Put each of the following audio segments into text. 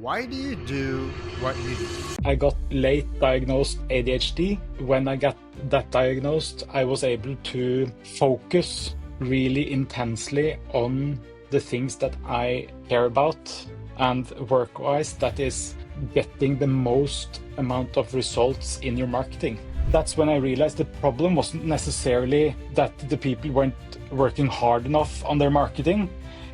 Why do you do what you do? I got late diagnosed ADHD. When I got that diagnosed, I was able to focus really intensely on the things that I care about, and work-wise, that is getting the most amount of results in your marketing. That's when I realized the problem wasn't necessarily that the people weren't working hard enough on their marketing.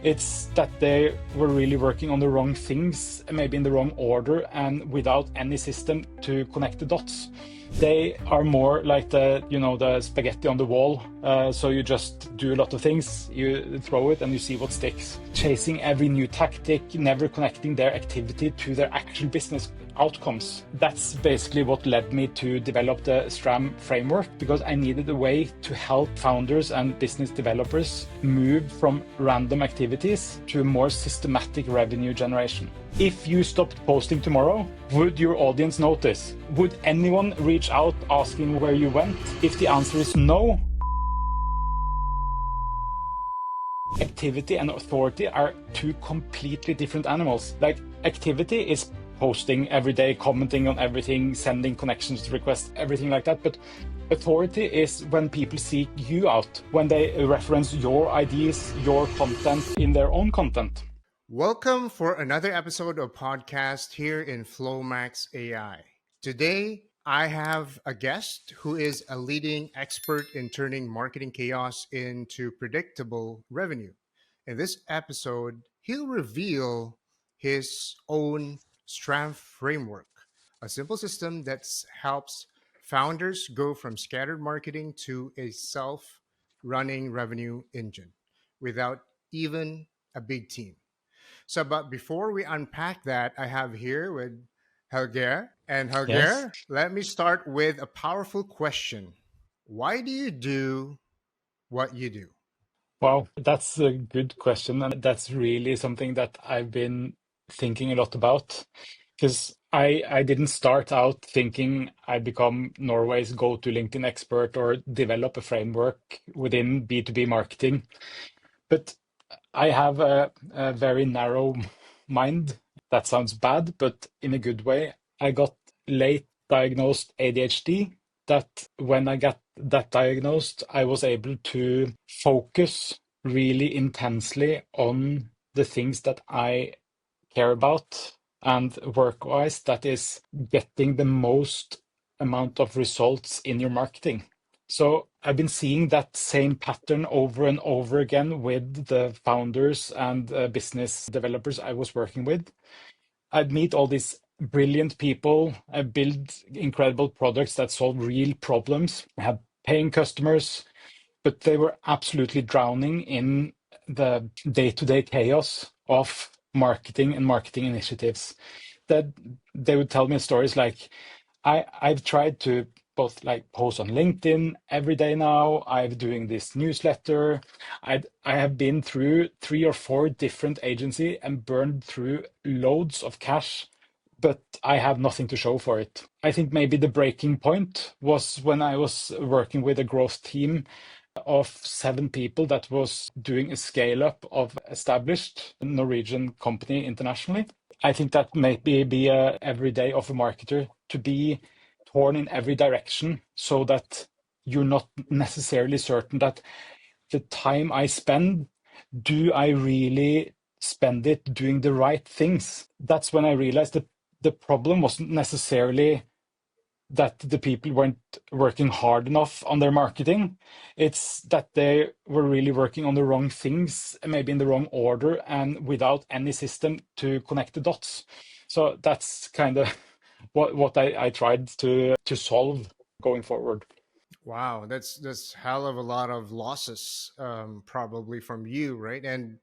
It's that they were really working on the wrong things, maybe in the wrong order, and without any system to connect the dots. They are more like the spaghetti on the wall. So you just do a lot of things, you throw it, and you see what sticks. Chasing every new tactic, never connecting their activity to their actual business outcomes. That's basically what led me to develop the S.T.R.A.M framework, because I needed a way to help founders and business developers move from random activities to more systematic revenue generation. If you stopped posting tomorrow, would your audience notice? Would anyone reach out asking where you went? If the answer is no, activity and authority are two completely different animals. Like, activity is posting every day, commenting on everything, sending connections requests, everything like that. But authority is when people seek you out, when they reference your ideas, your content in their own content. Welcome for another episode of podcast here in FlowMax AI. Today, I have a guest who is a leading expert in turning marketing chaos into predictable revenue. In this episode, he'll reveal his own S.T.R.A.M framework, a simple system that helps founders go from scattered marketing to a self-running revenue engine without even a big team. So, but before we unpack that, I have here with Hallgeir. And Yes. Hallgeir, let me start with a powerful question. Why do you do what you do? Wow, that's a good question. And that's really something that I've been thinking a lot about, because I didn't start out thinking I'd become Norway's go-to LinkedIn expert or develop a framework within B2B marketing. But I have a very narrow mind. That sounds bad, but in a good way. I got late diagnosed ADHD. That when I got that diagnosed, I was able to focus really intensely on the things that I care about, and work-wise, that is getting the most amount of results in your marketing. So I've been seeing that same pattern over and over again with the founders and business developers I was working with. I'd meet all these brilliant people. I build incredible products that solve real problems. I have paying customers, but they were absolutely drowning in the day-to-day chaos of marketing and marketing initiatives. That they would tell me stories like, I've tried to both like post on LinkedIn every day now. I'm doing this newsletter. I have been through 3 or 4 different agencies and burned through loads of cash, but I have nothing to show for it. I think maybe the breaking point was when I was working with a growth team of 7 people that was doing a scale up of established Norwegian company internationally. I think that maybe be a every day of a marketer, to be torn in every direction so that you're not necessarily certain that the time I spend, do I really spend it doing the right things? That's when I realized that the problem wasn't necessarily that the people weren't working hard enough on their marketing. It's that they were really working on the wrong things, maybe in the wrong order, and without any system to connect the dots. So that's kind of what I tried to solve going forward. Wow, that's hell of a lot of losses, probably from you, right? And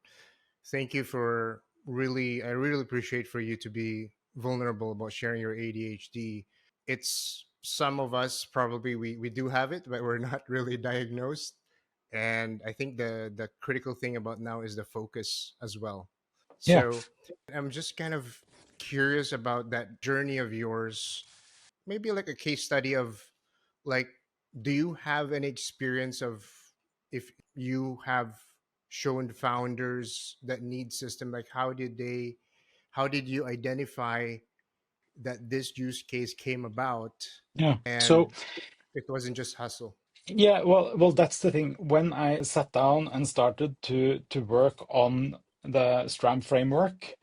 thank you for I really appreciate for you to be vulnerable about sharing your ADHD. It's some of us probably we do have it, but we're not really diagnosed. And I think the critical thing about now is the focus as well. Yeah. So I'm just kind of curious about that journey of yours, maybe like a case study of, like, do you have any experience of, if you have shown founders that need system, like how did they How did you identify that this use case came about Yeah. So and it wasn't just hustle? yeah, well, that's the thing. When I sat down and started to work on the S.T.R.A.M framework,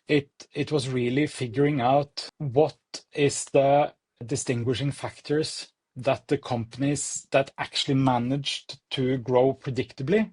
it was really figuring out what is the distinguishing factors that the companies that actually managed to grow predictably.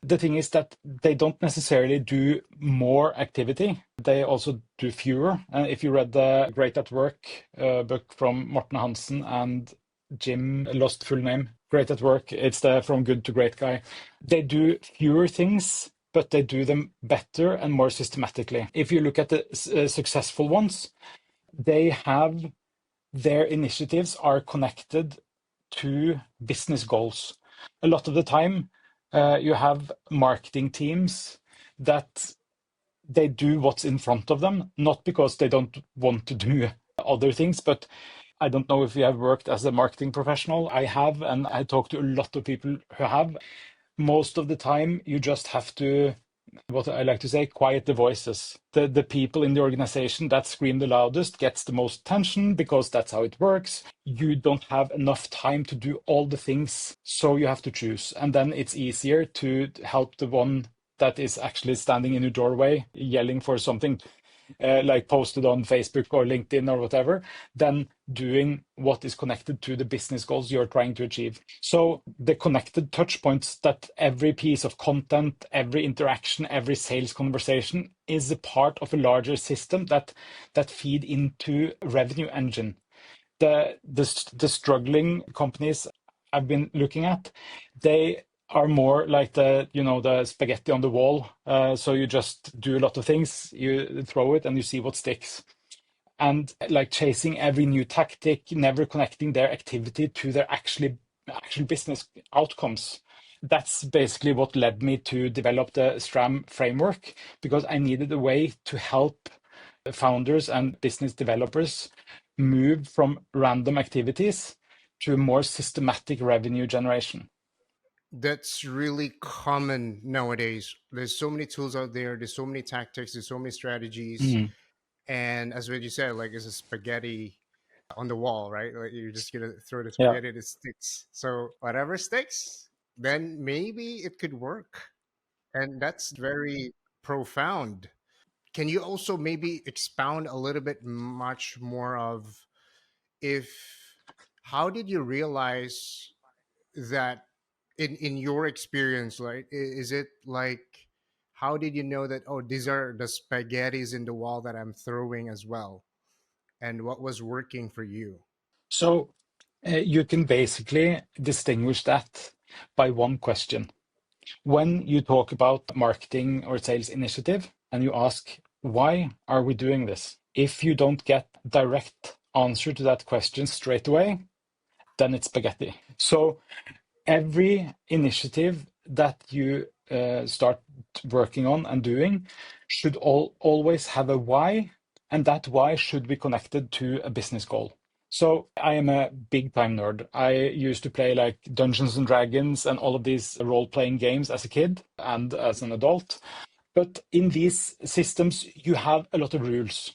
The thing is that they don't necessarily do more activity. They also do fewer. And if you read the Great at Work book from Morten Hansen and Jim, lost full name, Great at Work, it's the From Good to Great guy. They do fewer things, but they do them better and more systematically. If you look at the successful ones, they have their initiatives are connected to business goals. A lot of the time, you have marketing teams that they do what's in front of them, not because they don't want to do other things, but I don't know if you have worked as a marketing professional. I have, and I talk to a lot of people who have. Most of the time, you just have to, what I like to say, quiet the voices. The people in the organization that scream the loudest gets the most attention because that's how it works. You don't have enough time to do all the things, so you have to choose. And then it's easier to help the one that is actually standing in your doorway yelling for something like posted on Facebook or LinkedIn or whatever, than doing what is connected to the business goals you're trying to achieve. So the connected touch points that every piece of content, every interaction, every sales conversation is a part of a larger system that feed into revenue engine. The struggling companies I've been looking at, they are more like the spaghetti on the wall. So you just do a lot of things, you throw it, and you see what sticks. And like chasing every new tactic, never connecting their activity to their actual business outcomes. That's basically what led me to develop the S.T.R.A.M framework, because I needed a way to help founders and business developers move from random activities to more systematic revenue generation. That's really common nowadays. There's so many tools out there, there's so many tactics, there's so many strategies. Mm. And as what you said, like it's a spaghetti on the wall, right? Like you're just gonna throw the Yeah. spaghetti, it sticks. So whatever sticks, then maybe it could work. And that's very profound. Can you also maybe expound a little bit much more of if how did you realize that in your experience, like is it like how did you know that, oh, these are the spaghettis in the wall that I'm throwing as well, and what was working for you? So you can basically distinguish that by one question. When you talk about marketing or sales initiative and you ask, why are we doing this? If you don't get direct answer to that question straight away, then it's spaghetti. So every initiative that you start working on and doing should always have a why, and that why should be connected to a business goal. So I am a big time nerd. I used to play like Dungeons and Dragons and all of these role-playing games as a kid and as an adult. But in these systems, you have a lot of rules.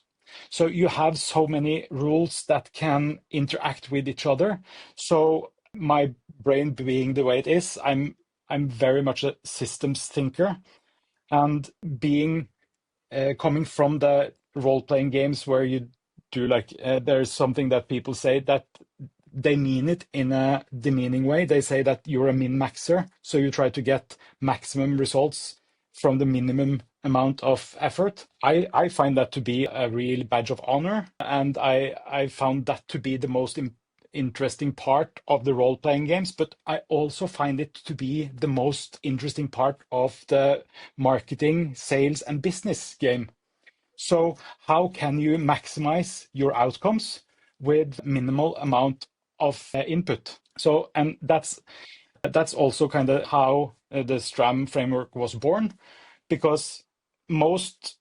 So you have so many rules that can interact with each other. So my brain being the way it is, I'm very much a systems thinker, and being coming from the role-playing games where you do like there's something that people say that they mean it in a demeaning way. They say that you're a min-maxer, so you try to get maximum results from the minimum amount of effort. I find that to be a real badge of honor, and I found that to be the most interesting part of the role-playing games, but I also find it to be the most interesting part of the marketing, sales, and business game. So how can you maximize your outcomes with minimal amount of input? So, and that's also kind of how the S.T.R.A.M framework was born, because most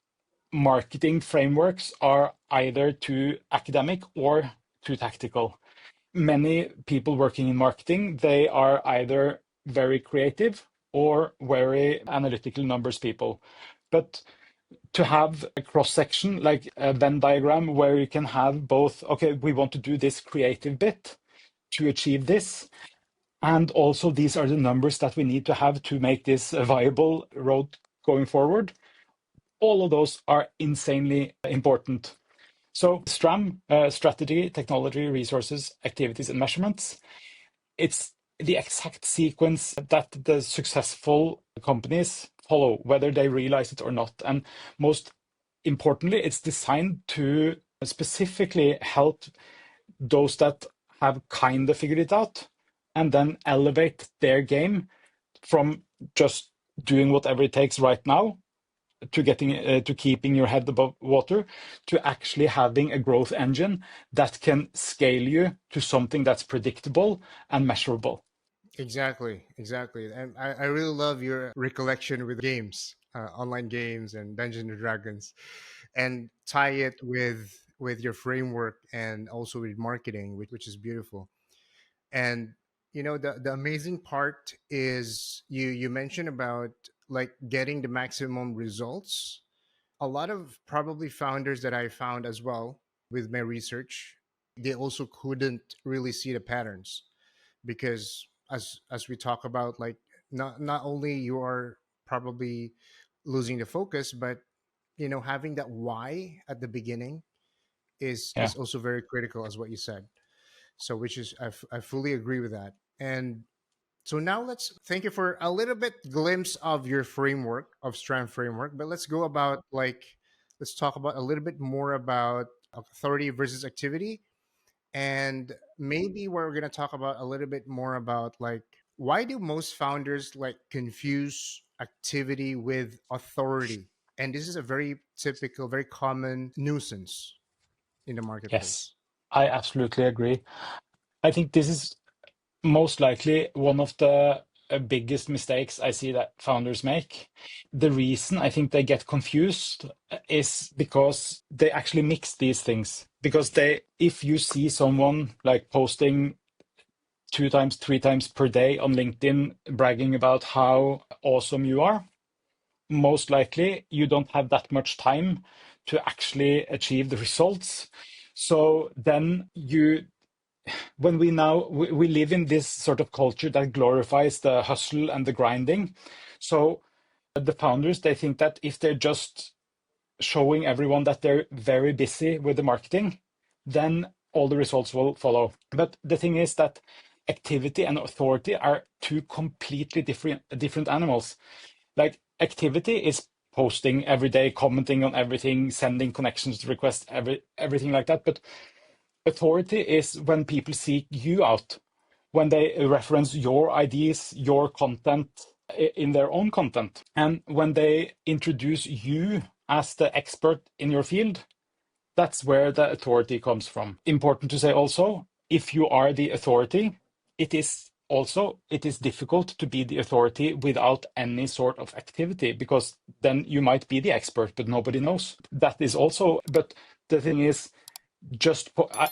marketing frameworks are either too academic or too tactical. Many people working in marketing, they are either very creative or very analytical numbers people. But to have a cross section, like a Venn diagram, where you can have both, okay, we want to do this creative bit to achieve this. And also, these are the numbers that we need to have to make this a viable road going forward. All of those are insanely important. So STRAM, strategy, technology, resources, activities, and measurements, it's the exact sequence that the successful companies follow, whether they realize it or not. And most importantly, it's designed to specifically help those that have kind of figured it out and then elevate their game from just doing whatever it takes right now to getting to keeping your head above water, to actually having a growth engine that can scale you to something that's predictable and measurable. Exactly, exactly. And I really love your recollection with games, online games and Dungeons and Dragons, and tie it with your framework and also with marketing, which is beautiful. And the amazing part is you mentioned about like getting the maximum results. A lot of probably founders that I found as well with my research, they also couldn't really see the patterns because as we talk about, like, not only you are probably losing the focus, but having that why at the beginning Yeah. is also very critical, as what you said. So which is I fully agree with that. And so now let's thank you for a little bit glimpse of your framework of strength framework, but let's go about like let's talk about a little bit more about authority versus activity, and maybe we're going to talk about a little bit more about like why do most founders like confuse activity with authority, and this is a very typical, very common nuisance in the Yes, marketplace. I absolutely agree. I think this is most likely one of the biggest mistakes I see that founders make. The reason I think they get confused is because they actually mix these things. Because if you see someone like posting 2 times, 3 times per day on LinkedIn bragging about how awesome you are, most likely you don't have that much time to actually achieve the results. So then when we live in this sort of culture that glorifies the hustle and the grinding. So the founders, they think that if they're just showing everyone that they're very busy with the marketing, then all the results will follow. But the thing is that activity and authority are two completely different animals. Like activity is posting every day, commenting on everything, sending connections requests, everything like that. But authority is when people seek you out, when they reference your ideas, your content in their own content, and when they introduce you as the expert in your field. That's where the authority comes from. Important to say also, if you are the authority, it is difficult to be the authority without any sort of activity, because then you might be the expert, but nobody knows. That is also, but the thing is,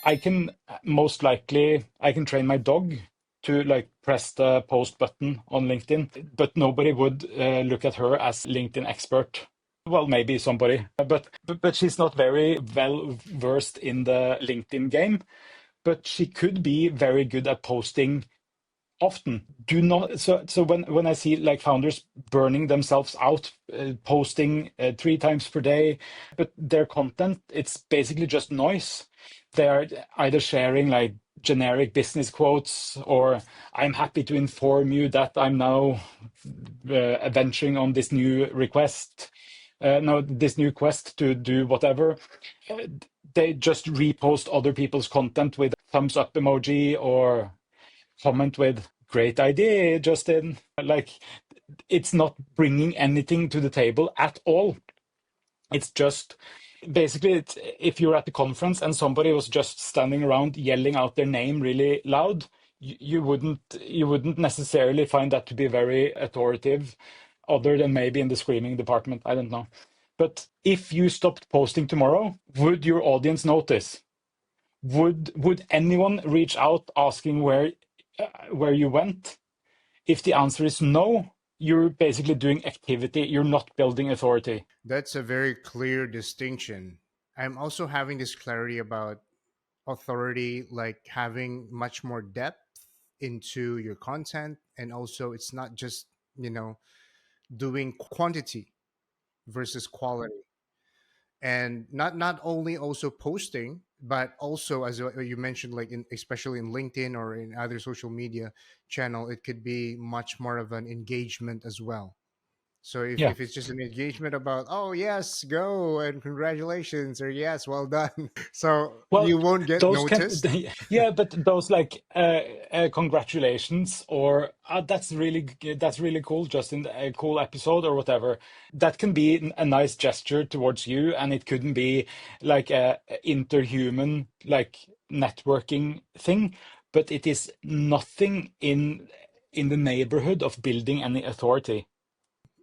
I can most likely I can train my dog to like press the post button on LinkedIn, but nobody would look at her as LinkedIn expert. Well, maybe somebody, but she's not very well versed in the LinkedIn game. But she could be very good at posting often. Do not so when I see like founders burning themselves out, posting 3 times per day, but their content, it's basically just noise. They are either sharing like generic business quotes, or I'm happy to inform you that I'm now venturing on this new request, no, this new quest to do whatever. Uh, they just repost other people's content with thumbs up emoji, or comment with great idea, Justin. Like, it's not bringing anything to the table at all. It's just basically, if you're at the conference and somebody was just standing around yelling out their name really loud, you wouldn't necessarily find that to be very authoritative, other than maybe in the screaming department. I don't know. But if you stopped posting tomorrow, would your audience notice? Would anyone reach out asking where you went? If the answer is no, You're basically doing activity. You're not building authority. That's a very clear distinction. I'm also having this clarity about authority, like having much more depth into your content. And also, it's not just, you know, doing quantity versus quality. And not only also posting, but also, as you mentioned, like in, especially in LinkedIn or in other social media channel, it could be much more of an engagement as well. So Yeah. if it's just an engagement about, oh yes, go and congratulations, or yes, well done, so Well, you won't get those can, noticed. yeah, but those like congratulations or that's really cool, just in a cool episode or whatever. That can be a nice gesture towards you, and it couldn't be like a interhuman like networking thing, but it is nothing in the neighborhood of building any authority.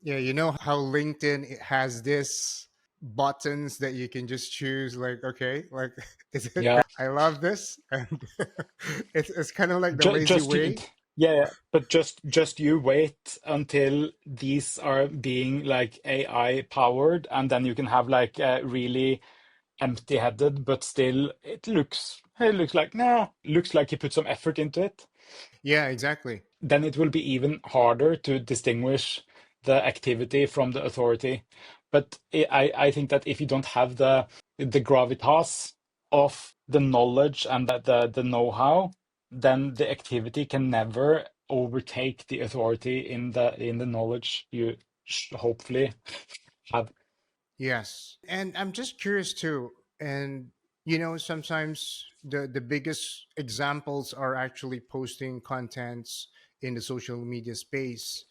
Yeah, you know how LinkedIn it has this buttons that you can just choose, like, okay, like, is it, Yeah. I love this, and it's kind of like the Just, lazy just way. yeah, but just you wait until these are being like AI powered, and then you can have like a really empty-headed, but still it looks like nah, looks like you put some effort into it. Yeah, exactly. Then it will be even harder to distinguish the activity from the authority. But I think that if you don't have the gravitas of the knowledge and the know-how, then the activity can never overtake the authority in the knowledge you hopefully have. Yes. And I'm just curious too. And you know, sometimes the biggest examples are actually posting contents in the social media space.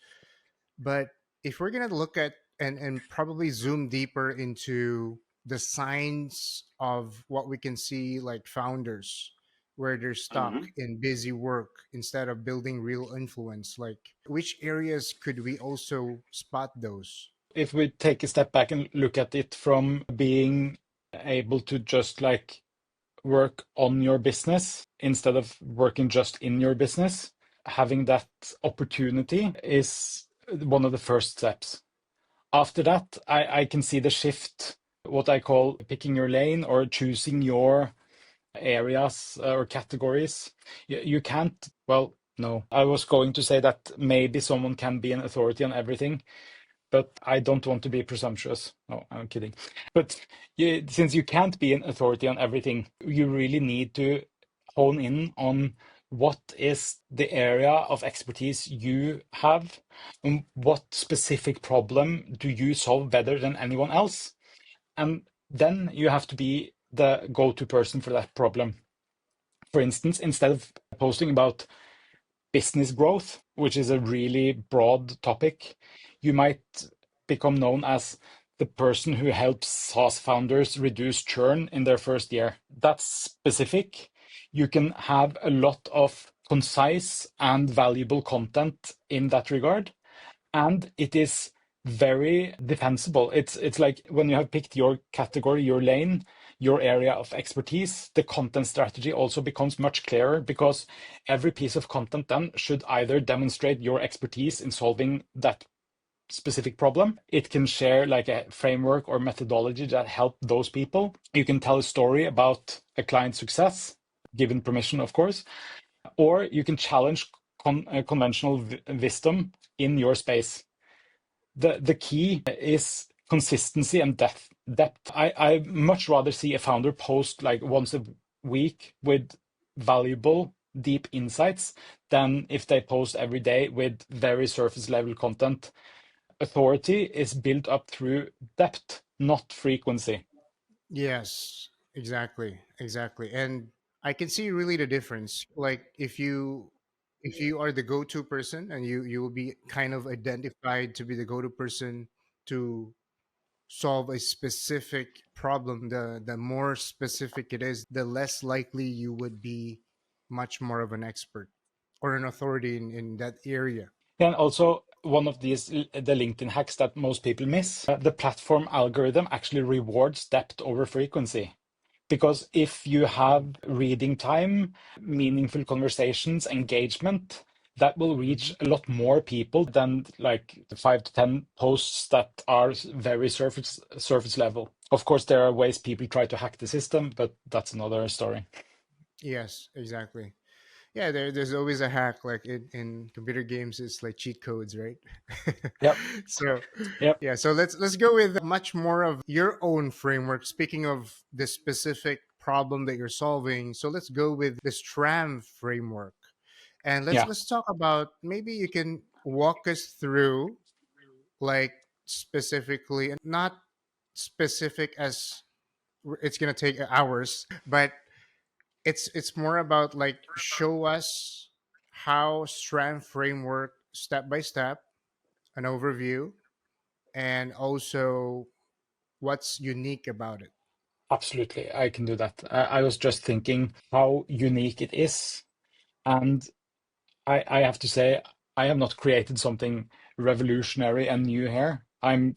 But if we're gonna look at and probably zoom deeper into the signs of what we can see, like founders where they're stuck Mhm. in busy work instead of building real influence, like which areas could we also spot those? If we take a step back and look at it from being able to just like work on your business instead of working just in your business, having that opportunity is one of the first steps. After that, I can see the shift, what I call picking your lane or choosing your areas or categories. You can't, well, no. I was going to say that maybe someone can be an authority on everything, but I don't want to be presumptuous. No, I'm kidding. But since you can't be an authority on everything, you really need to hone in on what is the area of expertise you have, and what specific problem do you solve better than anyone else. And then you have to be the go-to person for that problem. For instance, instead of posting about business growth, which is a really broad topic, you might become known as the person who helps SaaS founders reduce churn in their first year. That's specific. You can have a lot of concise and valuable content in that regard, and it is very defensible. It's like when you have picked your category, your lane, your area of expertise, the content strategy also becomes much clearer because every piece of content then should either demonstrate your expertise in solving that specific problem. It can share like a framework or methodology that help those people. You can tell a story about a client's success, given permission, of course, or you can challenge conventional wisdom in your space. The key is consistency and depth. I much rather see a founder post like once a week with valuable, deep insights than if they post every day with very surface level content. Authority is built up through depth, not frequency. Yes, exactly, exactly. And I can see really the difference. Like if you are the go-to person and you will be kind of identified to be the go-to person to solve a specific problem, the more specific it is, the less likely you would be much more of an expert or an authority in that area. And also, one of these, the LinkedIn hacks that most people miss, the platform algorithm actually rewards depth over frequency. Because if you have reading time, meaningful conversations, engagement, that will Hmm. reach a lot more people than like the 5 to 10 posts that are very surface level. Of course, there are ways people try to hack the system, but that's another story. Yes, exactly. Yeah, there's always a hack. Like in computer games, it's like cheat codes, right? Yep. So Yep. yeah, so let's go with much more of your own framework. Speaking of the specific problem that you're solving, so let's go with the S.T.R.A.M framework, and let's Yeah. let's talk about, maybe you can walk us through, like, specifically, and not specific as it's gonna take hours, but it's more about, like, show us how strand framework step by step, an overview, and also what's unique about it. Absolutely. I can do that. I was just thinking how unique it is. And I have to say, I have not created something revolutionary and new here. I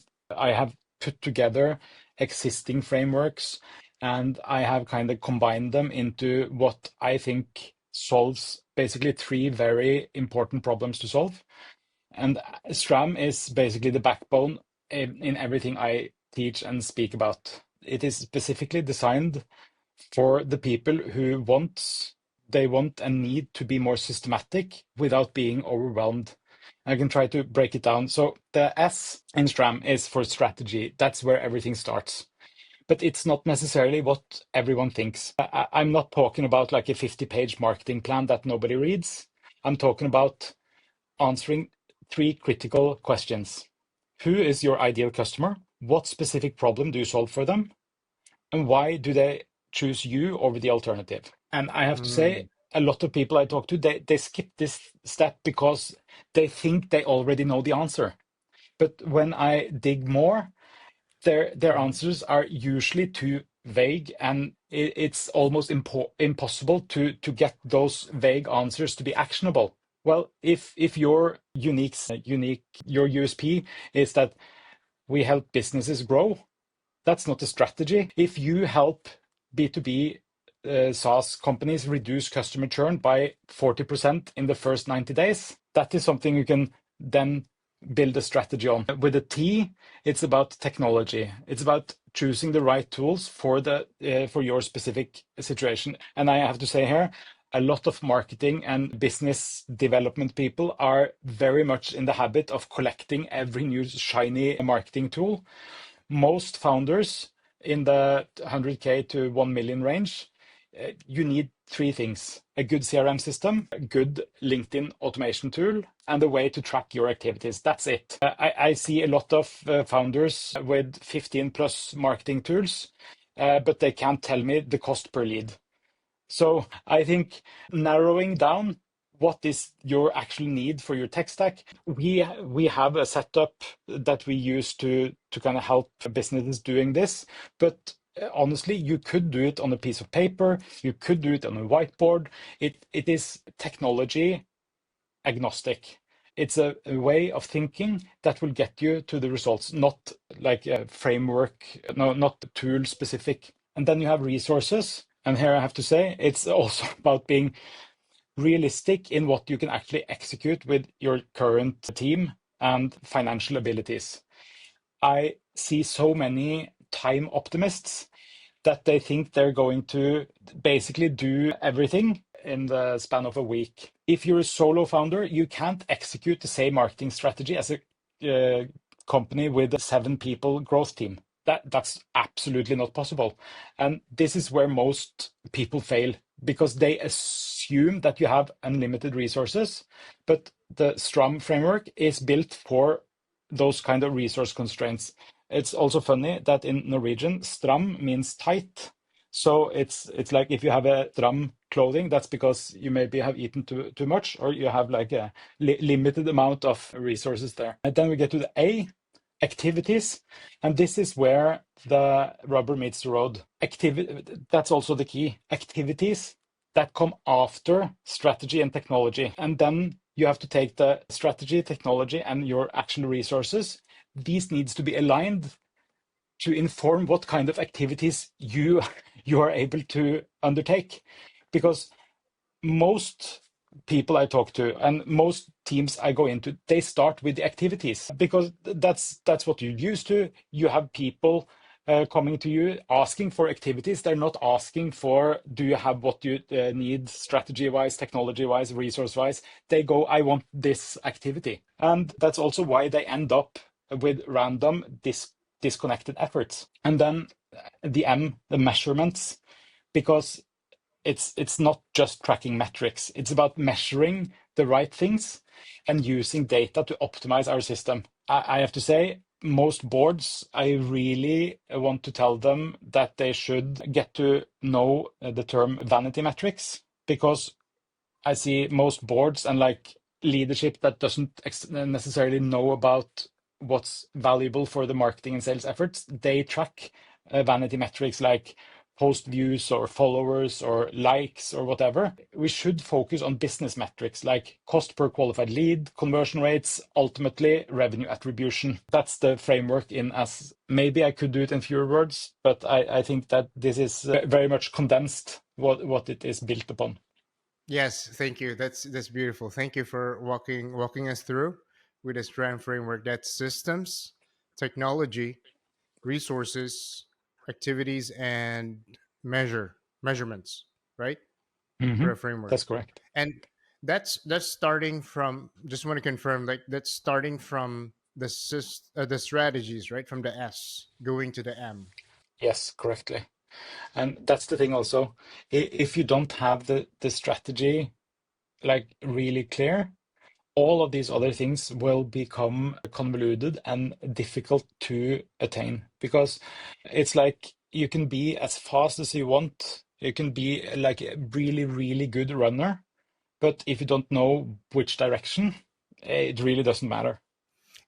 have put together existing frameworks and I have kind of combined them into what I think solves basically three very important problems to solve. And S.T.R.A.M is basically the backbone in everything I teach and speak about. It is specifically designed for the people who they want and need to be more systematic without being overwhelmed. I can try to break it down. So the S in S.T.R.A.M is for strategy. That's where everything starts. But it's not necessarily what everyone thinks. I'm not talking about like a 50-page marketing plan that nobody reads. I'm talking about answering three critical questions. Who is your ideal customer? What specific problem do you solve for them? And why do they choose you over the alternative? And I have to say, Mm, a lot of people I talk to, they skip this step because they think they already know the answer. But when I dig more, their mhm, answers are usually too vague, and it's almost impossible to get those vague answers to be actionable. Well, if your unique your USP is that we help businesses grow, that's not a strategy. If you help B2B SaaS companies reduce customer churn by 40% in the first 90 days, that is something you can then build a strategy on. With a T, it's about technology. It's about choosing the right tools for for your specific situation. And I have to say here, a lot of marketing and business development people are very much in the habit of collecting every new shiny marketing tool. Most founders in the 100K to 1 million range, you need three things: a good CRM system, a good LinkedIn automation tool, and a way to track your activities. That's it. I see a lot of founders with 15 plus marketing tools, but they can't tell me the cost per lead. So I think narrowing down what is your actual need for your tech stack. We have a setup that we use to kind of help businesses doing this, but honestly, you could do it on a piece of paper, you could do it on a whiteboard. It is technology agnostic. It's a way of thinking that will get you to the results, not like a framework, no, not tool specific. And then you have resources. And here I have to say, it's also about being realistic in what you can actually execute with your current team and financial abilities. I see so many time optimists that they think they're going to basically do everything in the span of a week. If you're a solo founder, you can't execute the same marketing strategy as a company with a 7 people growth team. That's absolutely not possible. And this is where most people fail because they assume that you have unlimited resources, but the S.T.R.A.M framework is built for those kind of resource constraints. It's also funny that in Norwegian, stram means tight. So it's like if you have a stram clothing, that's because you maybe have eaten too much or you have like a limited amount of resources there. And then we get to the A, activities, and this is where the rubber meets the road. That's also the key. Activities that come after strategy and technology. And then you have to take the strategy, technology, and your actual resources. These needs to be aligned to inform what kind of activities you are able to undertake. Because most people I talk to and most teams I go into, they start with the activities because that's what you're used to. You have people coming to you asking for activities. They're not asking for, do you have what you need strategy-wise, technology-wise, resource-wise? They go, I want this activity. And that's also why they end up with random disconnected efforts. And then the measurements, because it's not just tracking metrics. It's about measuring the right things and using data to optimize our system. I have to say, most boards, I really want to tell them that they should get to know the term vanity metrics, because I see most boards and like leadership that doesn't necessarily know about what's valuable for the marketing and sales efforts. They track vanity metrics like post views or followers or likes or whatever. We should focus on business metrics like cost per qualified lead, conversion rates, ultimately revenue attribution. That's the framework in as maybe I could do it in fewer words, but I think that this is very much condensed what it is built upon. Yes, thank you. That's beautiful. Thank you for walking us through with the STRAM framework. That's systems, technology, resources, activities, and measurements, right? Hmm. For a framework. That's correct. And that's starting from. Just want to confirm, like that's starting from the strategies, right? From the S going to the M. Yes, correctly. And that's the thing also. If you don't have the strategy like really clear, all of these other things will become convoluted and difficult to attain, because it's like you can be as fast as you want. You can be like a really, really good runner, but if you don't know which direction, it really doesn't matter.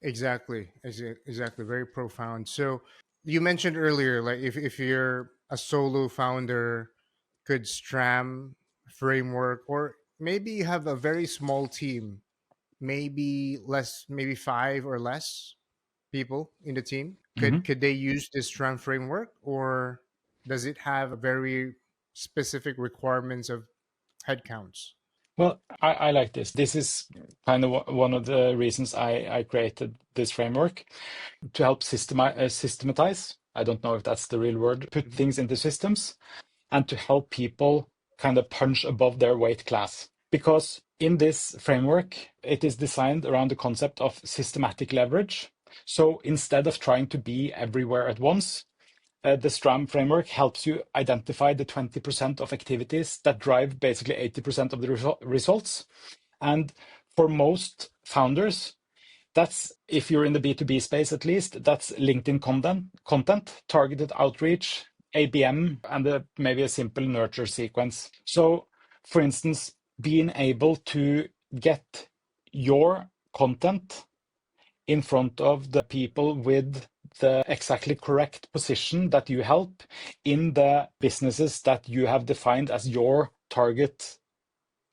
Exactly. Very profound. So you mentioned earlier, like if you're a solo founder, could STRAM framework, or maybe you have a very small team, maybe less, maybe five or less people in the team. Mhm. Could they use this STRAM framework, or does it have a very specific requirements of headcounts? Well, I like this. This is kind of one of the reasons I created this framework to help systematize. I don't know if that's the real word, put Mhm. things into systems and to help people kind of punch above their weight class. Because in this framework, it is designed around the concept of systematic leverage. So instead of trying to be everywhere at once, the S.T.R.A.M framework helps you identify the 20% of activities that drive basically 80% of the results. And for most founders, that's, if you're in the B2B space at least, that's LinkedIn content, targeted outreach, ABM, and maybe a simple nurture sequence. So, for instance, being able to get your content in front of the people with the exactly correct position that you help in the businesses that you have defined as your target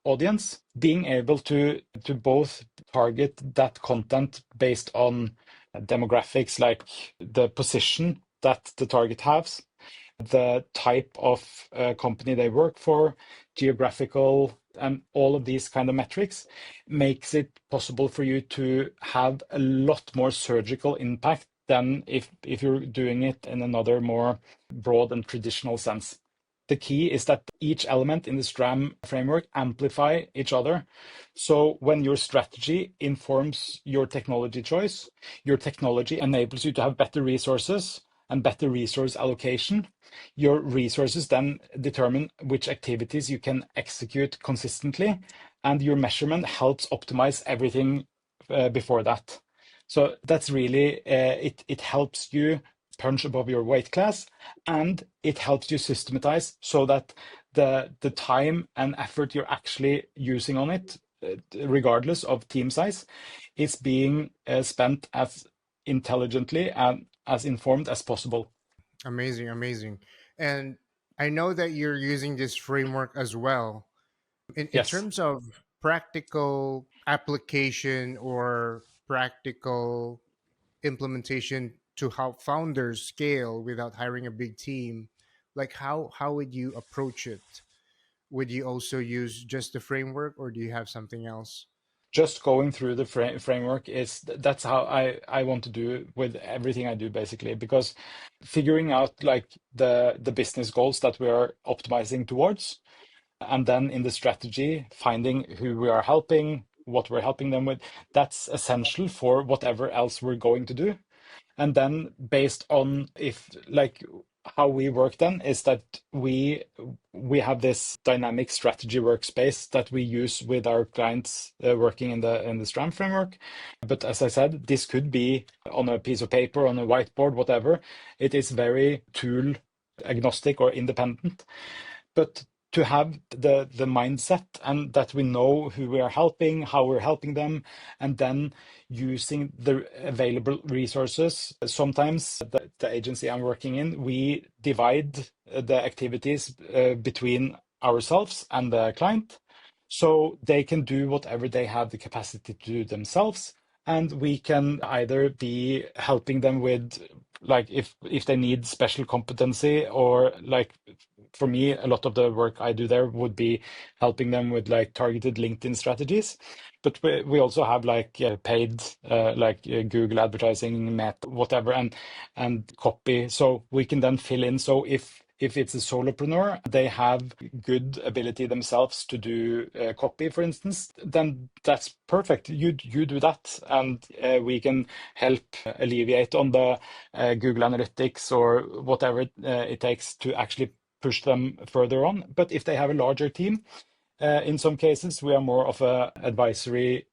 audience, being able to both target that content based on demographics like the position that the target has, the type of company they work for, geographical, and all of these kind of metrics makes it possible for you to have a lot more surgical impact than if you're doing it in another more broad and traditional sense. The key is that each element in the S.T.R.A.M framework amplify each other. So when your strategy informs your technology choice, your technology enables you to have better resources and better resource allocation. Your resources then determine which activities you can execute consistently, and your measurement helps optimize everything before that. So that's really it helps you punch above your weight class, and it helps you systematize so that the time and effort you're actually using on it, regardless of team size, is being spent as intelligently and as informed as possible. Amazing. And I know that you're using this framework as well in Yes. terms of practical application or practical implementation to help founders scale without hiring a big team. Like how would you approach it? would you also use just the framework, or do you have something else? Just going through the framework is that's how I want to do with everything I do basically, because figuring out like the business goals that we are optimizing towards, and then in the strategy finding who we are helping, what we're helping them with, that's essential for whatever else we're going to do. And then based on if like how we work then is that we have this dynamic strategy workspace that we use with our clients working in the S.T.R.A.M framework. But as I said, this could be on a piece of paper, on a whiteboard, whatever. It is very tool agnostic or independent. But to have the mindset and that we know who we are helping, how we're helping them, and then using the available resources. Sometimes the agency I'm working in, we divide the activities between ourselves and the client, so they can do whatever they have the capacity to do themselves, and we can either be helping them with like if they need special competency, or like for me, a lot of the work I do there would be helping them with like targeted LinkedIn strategies. But we also have like paid Google advertising, Meta, whatever, and copy. So we can then fill in. So if it's a solopreneur, they have good ability themselves to do copy, for instance, then that's perfect. You do that, and we can help alleviate on the Google Analytics or whatever it takes to actually push them further on. But if they have a larger team, in some cases, we are more of a advisory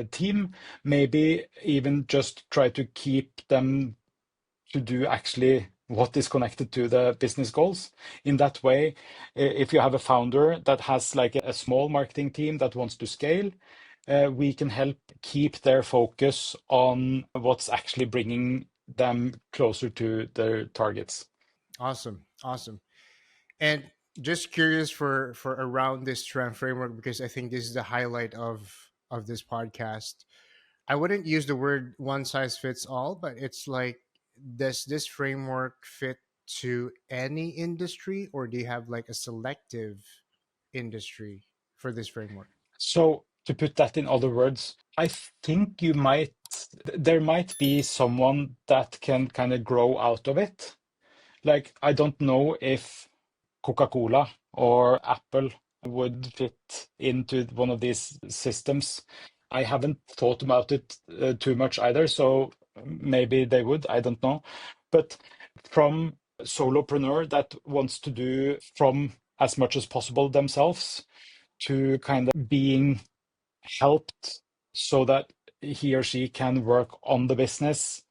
team, maybe even just try to keep them to do actually what is connected to the business goals. In that way, if you have a founder that has like a small marketing team that wants to scale, we can help keep their focus on what's actually bringing them closer to their targets. Awesome, awesome. And just curious for around this trend framework, because I think this is the highlight of this podcast. I wouldn't use the word one size fits all, but it's like, does this framework fit to any industry, or do you have like a selective industry for this framework? So to put that in other words, I think there might be someone that can kind of grow out of it. Like, I don't know if Coca-Cola or Apple would fit into one of these systems. I haven't thought about it too much either, so maybe they would, I don't know. But from solopreneur that wants to do from as much as possible themselves to kind of being helped so that he or she can work on the business,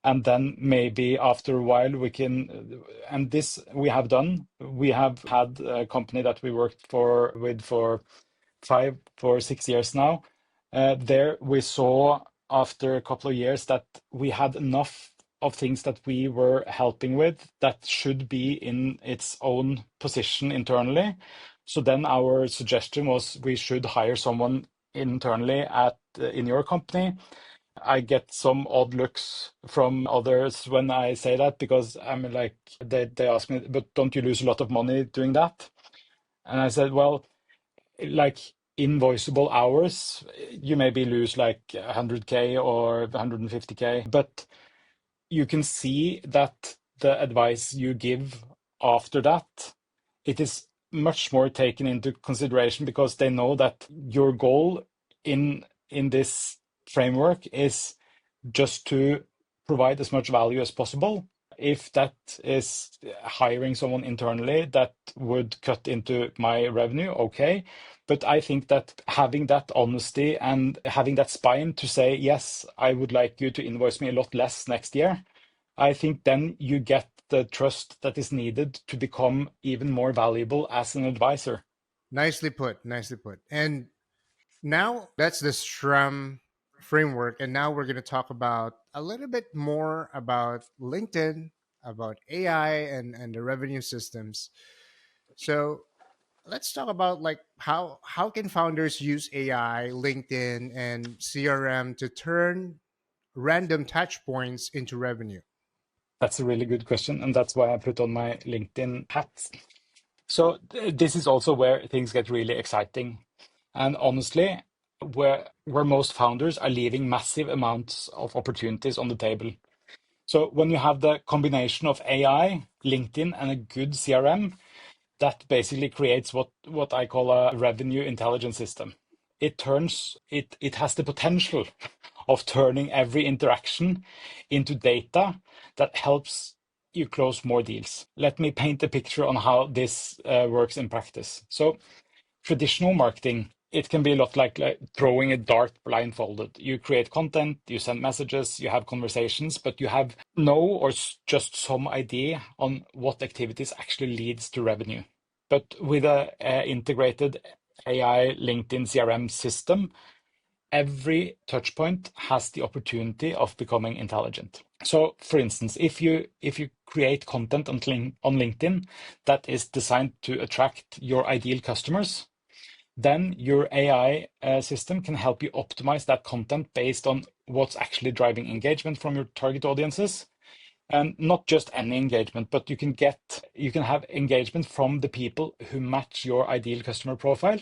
and then maybe after a while we can, and this we have done. We have had a company that we worked for 6 years now. There we saw after a couple of years that we had enough of things that we were helping with that should be in its own position internally. So then our suggestion was we should hire someone internally in your company. I get some odd looks from others when I say that, because I'm like, they ask me, but don't you lose a lot of money doing that? And I said, well, like invoiceable hours, you maybe lose like 100K or 150K, but you can see that the advice you give after that, it is much more taken into consideration, because they know that your goal in this framework is just to provide as much value as possible. If that is hiring someone internally that would cut into my revenue, okay. But I think that having that honesty and having that spine to say, yes, I would like you to invoice me a lot less next year, I think then you get the trust that is needed to become even more valuable as an advisor. Nicely put, nicely put. And now that's the STRAM framework. And now we're going to talk about a little bit more about LinkedIn, about AI, and the revenue systems. So let's talk about like how can founders use AI, LinkedIn, and CRM to turn random touch points into revenue? That's a really good question, and that's why I put on my LinkedIn hat. So this is also where things get really exciting. And honestly, where most founders are leaving massive amounts of opportunities on the table. So when you have the combination of AI, LinkedIn, and a good CRM, that basically creates what I call a revenue intelligence system. It has the potential of turning every interaction into data that helps you close more deals. Let me paint a picture on how this works in practice. So traditional marketing, it can be a lot like throwing a dart blindfolded. You create content, you send messages, you have conversations, but you have no or just some idea on what activities actually leads to revenue. But with a integrated AI LinkedIn CRM system, every touch point has the opportunity of becoming intelligent. So, for instance, if you create content on LinkedIn that is designed to attract your ideal customers, then your AI system can help you optimize that content based on what's actually driving engagement from your target audiences. And not just any engagement, but you can have engagement from the people who match your ideal customer profile.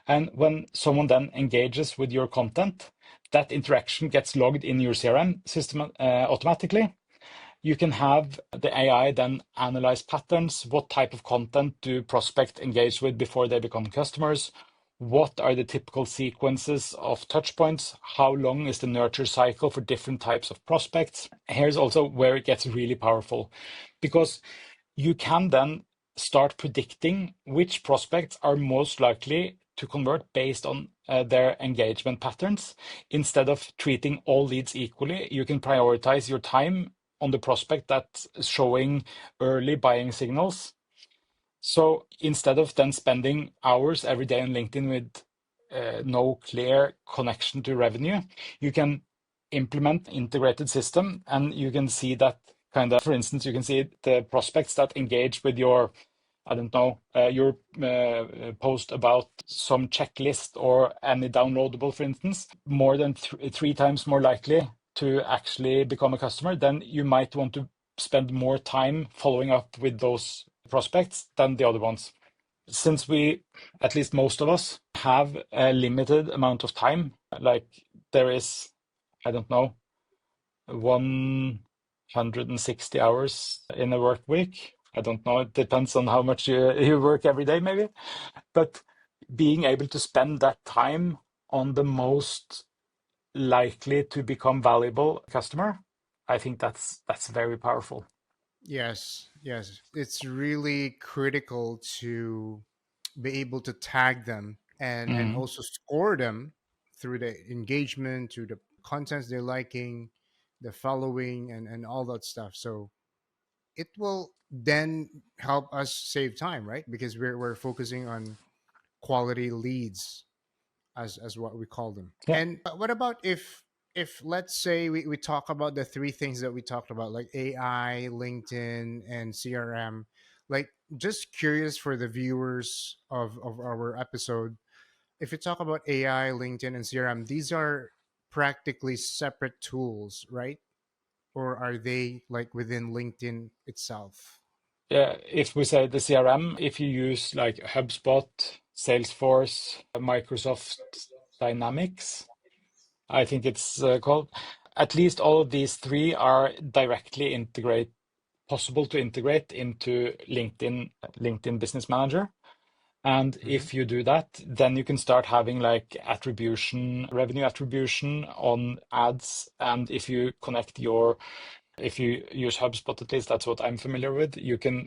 And when someone then engages with your content, that interaction gets logged in your CRM system automatically. You can have the AI then analyze patterns. What type of content do prospects engage with before they become customers? What are the typical sequences of touch points? How long is the nurture cycle for different types of prospects? Here's also where it gets really powerful, because you can then start predicting which prospects are most likely to convert based on their engagement patterns. Instead of treating all leads equally, you can prioritize your time on the prospect that's showing early buying signals. So instead of then spending hours every day on LinkedIn with no clear connection to revenue, you can implement integrated system, and you can see that kind of, for instance, you can see the prospects that engage with your, I don't know, your post about some checklist or any downloadable, for instance, more than three times more likely to actually become a customer. Then you might want to spend more time following up with those prospects than the other ones. Since we, at least most of us, have a limited amount of time, like there is, I don't know, 160 hours in a work week. I don't know, it depends on how much you work every day, maybe. But being able to spend that time on the most likely to become valuable customer, I think that's very powerful. Yes, yes. It's really critical to be able to tag them and Mm. also score them through the engagement, to the contents they're liking, the following, and all that stuff. So it will then help us save time, right? Because we're focusing on quality leads, as what we call them. Yeah. And what about if let's say we talk about the three things that we talked about, like AI, LinkedIn, and CRM. Like, just curious for the viewers of our episode, if you talk about AI, LinkedIn, and CRM, these are practically separate tools, right? Or are they like within LinkedIn itself? Yeah, if we say the CRM, if you use like HubSpot, Salesforce, Microsoft Dynamics, I think it's called, at least all of these three are directly possible to integrate into LinkedIn Business Manager. And Mm-hmm. if you do that, then you can start having like attribution, revenue attribution on ads. And if you use HubSpot, at least that's what I'm familiar with, you can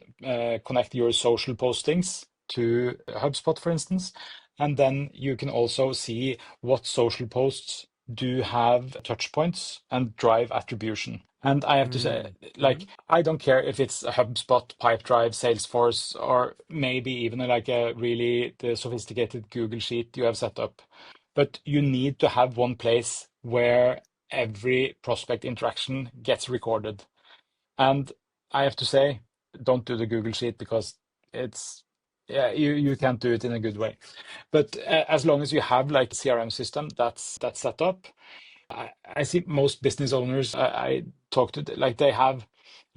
connect your social postings to HubSpot, for instance. And then you can also see what social posts do have touch points and drive attribution. And I have to say, Mm-hmm. like, I don't care if it's a HubSpot, Pipedrive, Salesforce, or maybe even like a really the sophisticated Google Sheet you have set up. But you need to have one place where every prospect interaction gets recorded. And I have to say, don't do the Google Sheet because it's, yeah, you can't do it in a good way. But as long as you have like a CRM system that's set up, I see most business owners I talk to, like they have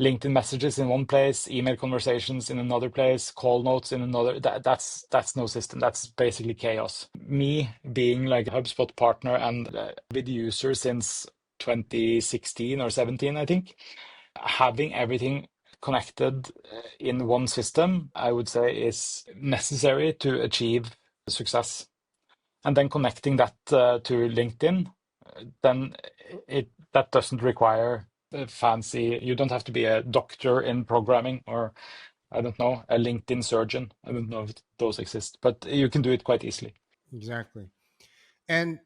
LinkedIn messages in one place, email conversations in another place, call notes in another. That's no system. That's basically chaos. Me being like a HubSpot partner and with user since 2016 or 17, I think, having everything connected in one system, I would say, is necessary to achieve success. And then connecting that to LinkedIn, then that doesn't require fancy. You don't have to be a doctor in programming or I don't know, a LinkedIn surgeon. I don't know if those exist, but you can do it quite easily. Exactly. And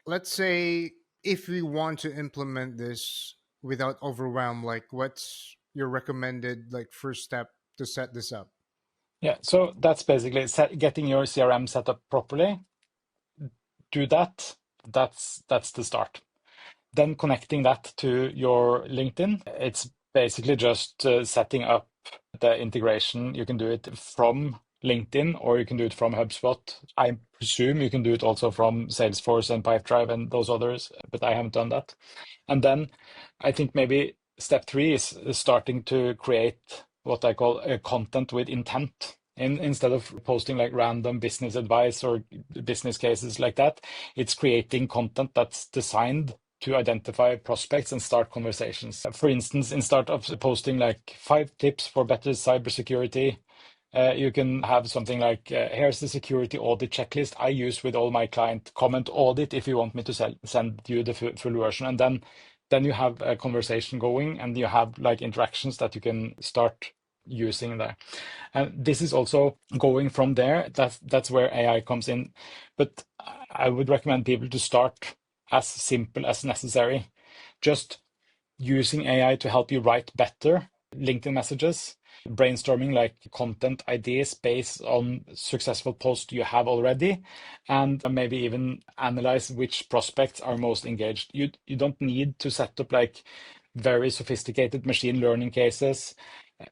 let's say if we want to implement this without overwhelm, like what's your recommended like first step to set this up? Yeah, so that's basically getting your CRM set up properly. Do that. That's the start. Then connecting that to your LinkedIn, it's basically just setting up the integration. You can do it from LinkedIn or you can do it from HubSpot. I presume you can do it also from Salesforce and Pipedrive and those others, but I haven't done that. And then I think maybe step three is starting to create what I call a content with intent. Instead of posting like random business advice or business cases like that, it's creating content that's designed to identify prospects and start conversations. For instance, instead of posting like 5 tips for better cybersecurity, you can have something like, here's the security audit checklist I use with all my client. Comment audit if you want me to send you the full version. And then you have a conversation going and you have like interactions that you can start using there. And this is also going from there. That's where AI comes in. But I would recommend people to start as simple as necessary. Just using AI to help you write better LinkedIn messages, brainstorming like content ideas based on successful posts you have already, and maybe even analyze which prospects are most engaged. You don't need to set up like very sophisticated machine learning cases.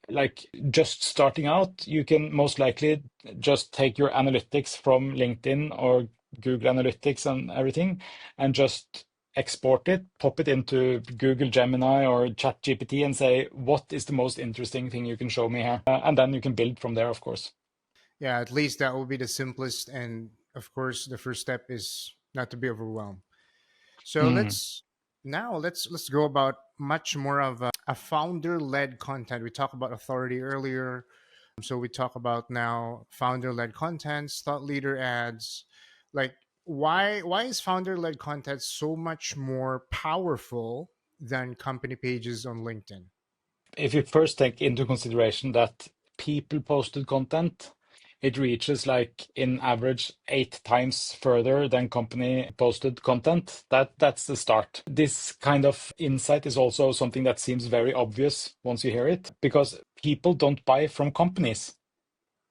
Like just starting out, you can most likely just take your analytics from LinkedIn or Google Analytics and everything and just export it, pop it into Google Gemini or ChatGPT and say, what is the most interesting thing you can show me here? And then you can build from there, of course. Yeah, at least that will be the simplest. And of course, the first step is not to be overwhelmed. So Mm. let's go about much more of a founder-led content. We talked about authority earlier, so we talk about now founder-led contents, thought leader ads. Like why is founder-led content so much more powerful than company pages on LinkedIn? If you first take into consideration that people posted content, it reaches like in average 8 times further than company posted content. That's the start. This kind of insight is also something that seems very obvious once you hear it, because people don't buy from companies.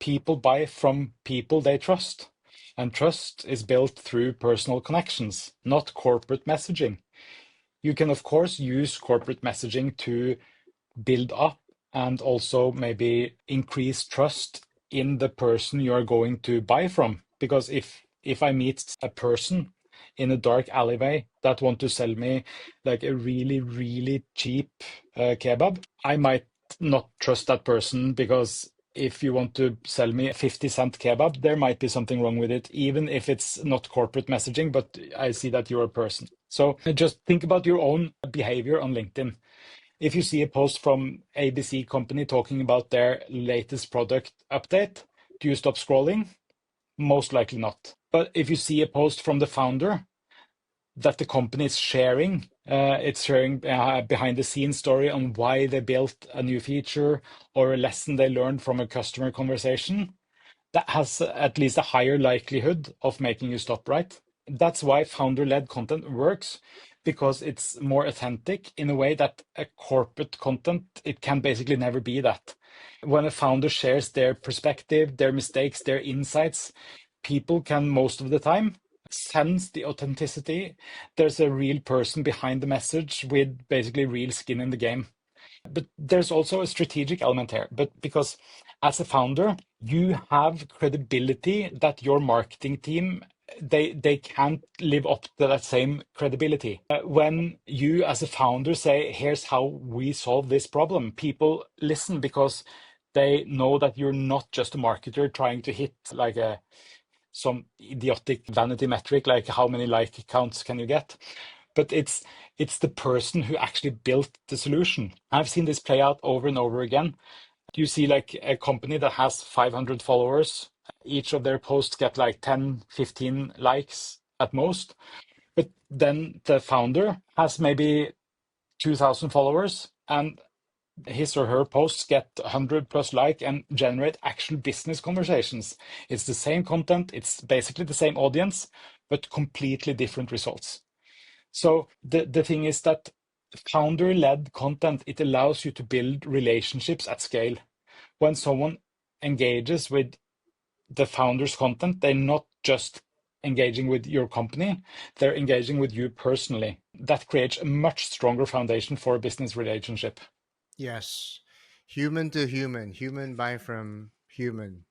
People buy from people they trust. And trust is built through personal connections, not corporate messaging. You can, of course, use corporate messaging to build up and also maybe increase trust in the person you are going to buy from. Because if I meet a person in a dark alleyway that want to sell me like a really, really cheap kebab, I might not trust that person because if you want to sell me a 50-cent kebab, there might be something wrong with it, even if it's not corporate messaging, but I see that you're a person. So just think about your own behavior on LinkedIn. If you see a post from ABC company talking about their latest product update, do you stop scrolling? Most likely not. But if you see a post from the founder that the company is sharing, it's sharing behind the scenes story on why they built a new feature or a lesson they learned from a customer conversation, that has at least a higher likelihood of making you stop, right? That's why founder-led content works, because it's more authentic in a way that a corporate content, it can basically never be that. When a founder shares their perspective, their mistakes, their insights, people can most of the time sense the authenticity. There's a real person behind the message with basically real skin in the game. But there's also a strategic element here. But because as a founder, you have credibility that your marketing team they can't live up to that same credibility. When you as a founder say, here's how we solve this problem, people listen because they know that you're not just a marketer trying to hit like some idiotic vanity metric, like how many like counts can you get, but it's the person who actually built the solution. I've seen this play out over and over again. You see like a company that has 500 followers, each of their posts get like 10, 15 likes at most. But then the founder has maybe 2,000 followers, and his or her posts get 100 plus like and generate actual business conversations. It's the same content, it's basically the same audience, but completely different results. So the thing is that founder-led content, it allows you to build relationships at scale. When someone engages with the founder's content, they're not just engaging with your company, they're engaging with you personally. That creates a much stronger foundation for a business relationship. Yes, human to human, human buy from human.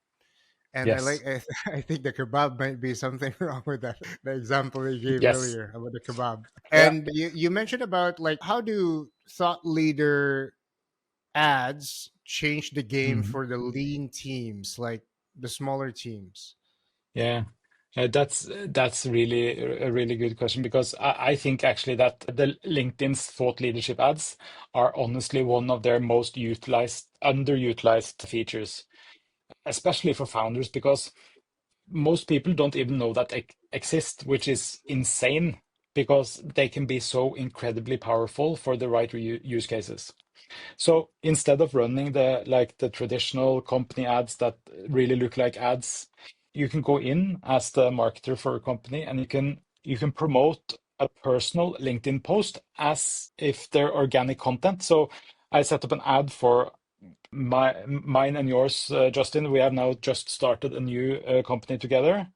And I like, Yes. I think the kebab might be something wrong with that. The example you gave Yes. earlier about the kebab. Yeah. And you mentioned about like how do thought leader ads change the game Mhm. for the lean teams, like the smaller teams? Yeah. That's really a really good question because I think actually that the LinkedIn's thought leadership ads are honestly one of their most underutilized features, especially for founders, because most people don't even know that exist, which is insane because they can be so incredibly powerful for the right use cases. So instead of running the traditional company ads that really look like ads, you can go in as the marketer for a company and you can promote a personal LinkedIn post as if they're organic content. So I set up an ad for mine and yours, Justin. We have now just started a new company together.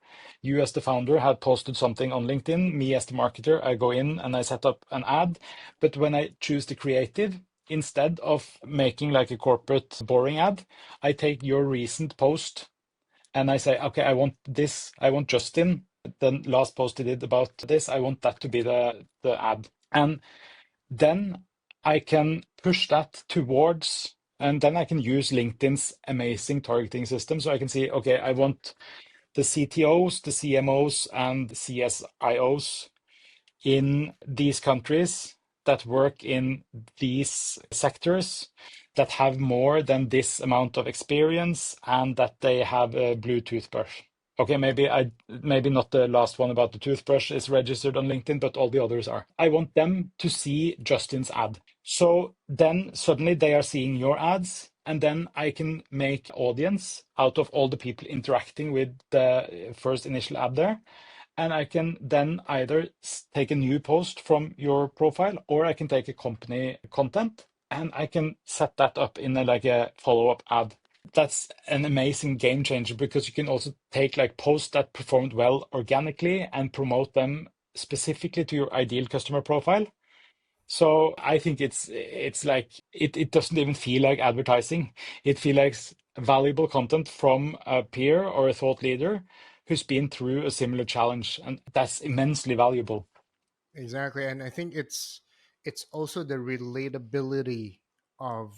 You, as the founder, had posted something on LinkedIn. Me, as the marketer, I go in and I set up an ad. But when I choose the creative, instead of making like a corporate boring ad, I take your recent post and I say, okay, I want this. I want Justin, the last post he did about this. I want that to be the ad. And then I can push that towards, and then I can use LinkedIn's amazing targeting system. So I can see, okay, I want the CTOs, the CMOs, and CSIOs in these countries that work in these sectors that have more than this amount of experience and that they have a blue toothbrush. Okay, maybe not the last one about the toothbrush is registered on LinkedIn, but all the others are. I want them to see Justin's ad. So then suddenly they are seeing your ads, and then I can make audience out of all the people interacting with the first initial ad there. And I can then either take a new post from your profile, or I can take a company content and I can set that up in like a follow-up ad. That's an amazing game changer because you can also take like posts that performed well organically and promote them specifically to your ideal customer profile. So I think it's like it doesn't even feel like advertising. It feels like valuable content from a peer or a thought leader who's been through a similar challenge, and that's immensely valuable. Exactly, and I think it's also the relatability of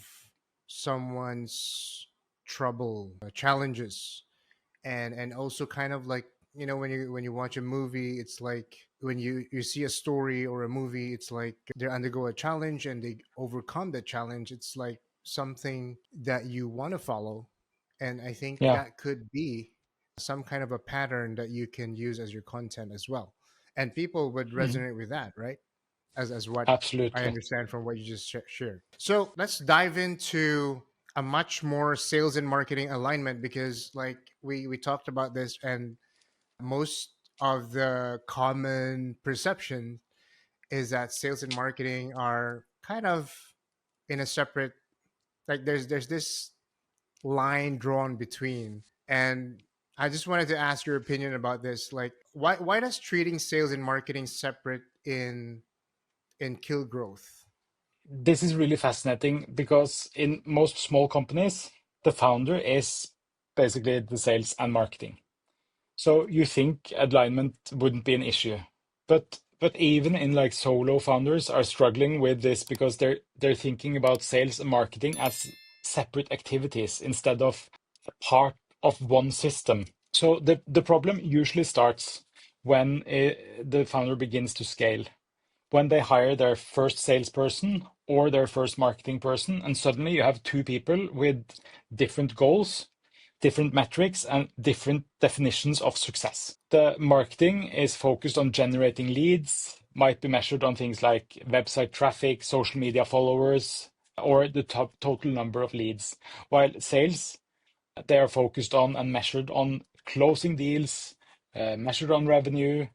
someone's trouble, challenges, and also kind of like when you watch a movie, it's like when you see a story or a movie, it's like they undergo a challenge and they overcome the challenge. It's like something that you want to follow, and I think Yeah. that could be some kind of a pattern that you can use as your content as well, and people would Mhm. resonate with that, right? As what I Absolutely. understand from what you just shared. So let's dive into a much more sales and marketing alignment, because like we talked about this, and most of the common perception is that sales and marketing are kind of in a separate, like there's this line drawn between. And I just wanted to ask your opinion about this, like why does treating sales and marketing separate in kill growth? This is really fascinating because in most small companies, the founder is basically the sales and marketing. So you think alignment wouldn't be an issue, but even in like solo founders are struggling with this because they're thinking about sales and marketing as separate activities instead of a part of one system. So the problem usually starts when the founder begins to scale, when they hire their first salesperson or their first marketing person, and suddenly you have two people with different goals, different metrics, and different definitions of success. The marketing is focused on generating leads, might be measured on things like website traffic, social media followers, or the total number of leads, while sales, they are focused on and measured on closing deals, measured on revenue,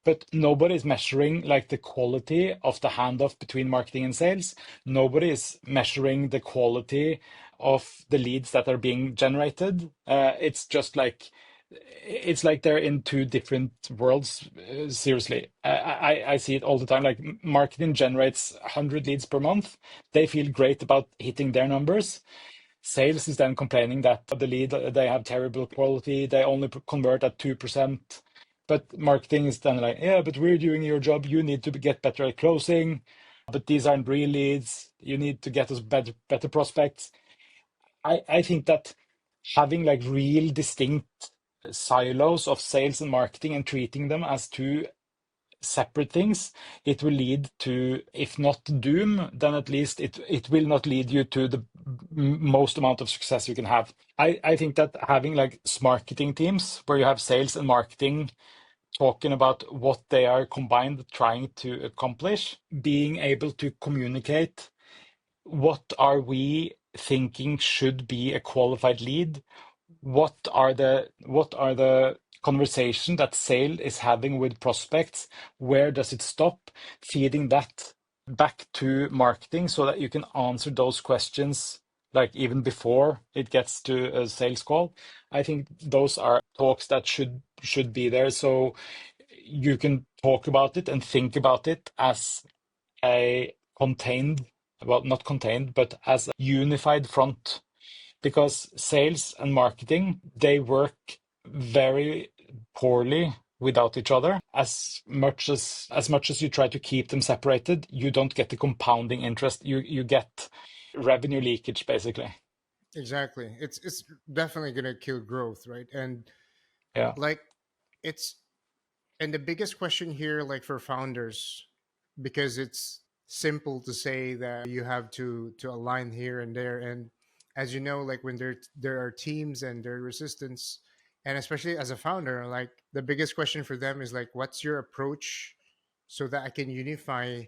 but nobody is measuring like the quality of the handoff between marketing and sales. Nobody is measuring the quality of the leads that are being generated. It's like they're in two different worlds. Seriously, I see it all the time. Like marketing generates 100 leads per month. They feel great about hitting their numbers. Sales is then complaining that the lead, they have terrible quality, they only convert at 2%. But marketing is then like, yeah, but we're doing your job. You need to get better at closing. But these aren't real leads. You need to get us better prospects. I think that having like real distinct silos of sales and marketing and treating them as two separate things, it will lead to, if not doom, then at least it will not lead you to the most amount of success you can have. I think that having like marketing teams where you have sales and marketing talking about what they are combined trying to accomplish, being able to communicate what are we thinking should be a qualified lead, what are the conversation that sale is having with prospects? Where does it stop? Feeding that back to marketing so that you can answer those questions like even before it gets to a sales call. I think those are talks that should be there so you can talk about it and think about it as a contained, well, not contained, but as a unified front, because sales and marketing, they work very poorly without each other. As much as you try to keep them separated, you don't get the compounding interest. You get revenue leakage basically. Exactly. It's definitely gonna kill growth, right? And Yeah. like it's and the biggest question here, like for founders, because it's simple to say that you have to align here and there, and as you know, like when there are teams and there are resistance, and especially as a founder, like the biggest question for them is like, what's your approach so that I can unify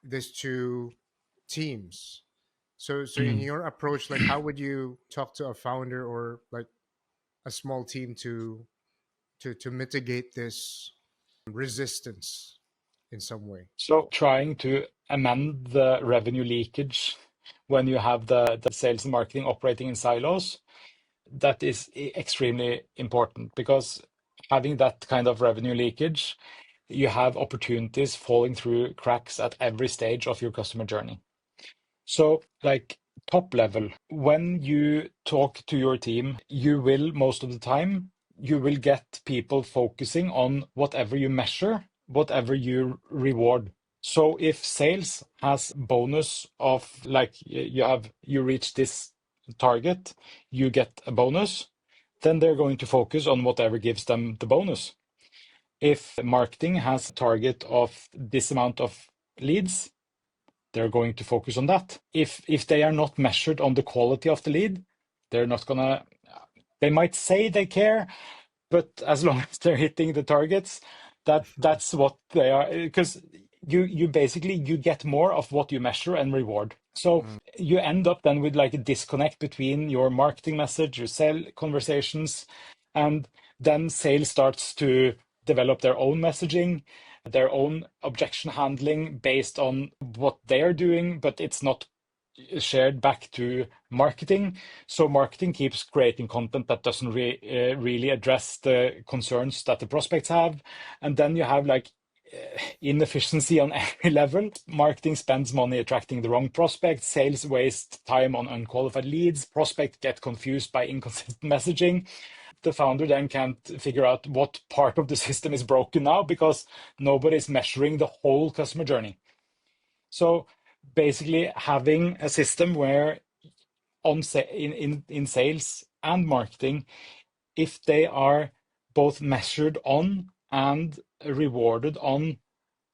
these two teams? So in Mm. your approach, like how would you talk to a founder or like a small team to mitigate this resistance in some way? So trying to amend the revenue leakage when you have the sales and marketing operating in silos, that is extremely important because having that kind of revenue leakage, you have opportunities falling through cracks at every stage of your customer journey. So, like top level, when you talk to your team, you will most of the time, you will get people focusing on whatever you measure, whatever you reward. So if sales has bonus of like you reach this target, you get a bonus, then they're going to focus on whatever gives them the bonus. If marketing has a target of this amount of leads, they're going to focus on that. If they are not measured on the quality of the lead, they're not gonna. They might say they care, but as long as they're hitting the targets, that's what they are. Because you basically you get more of what you measure and reward. So Mm. you end up then with like a disconnect between your marketing message, your sale conversations, and then sales starts to develop their own messaging, their own objection handling based on what they're doing, but it's not shared back to marketing. So marketing keeps creating content that doesn't really address the concerns that the prospects have. And then you have like inefficiency on every level. Marketing spends money attracting the wrong prospects. Sales waste time on unqualified leads. Prospects get confused by inconsistent messaging. the founder then can't figure out what part of the system is broken now because nobody's measuring the whole customer journey. So basically, having a system where in sales and marketing, if they are both measured on and rewarded on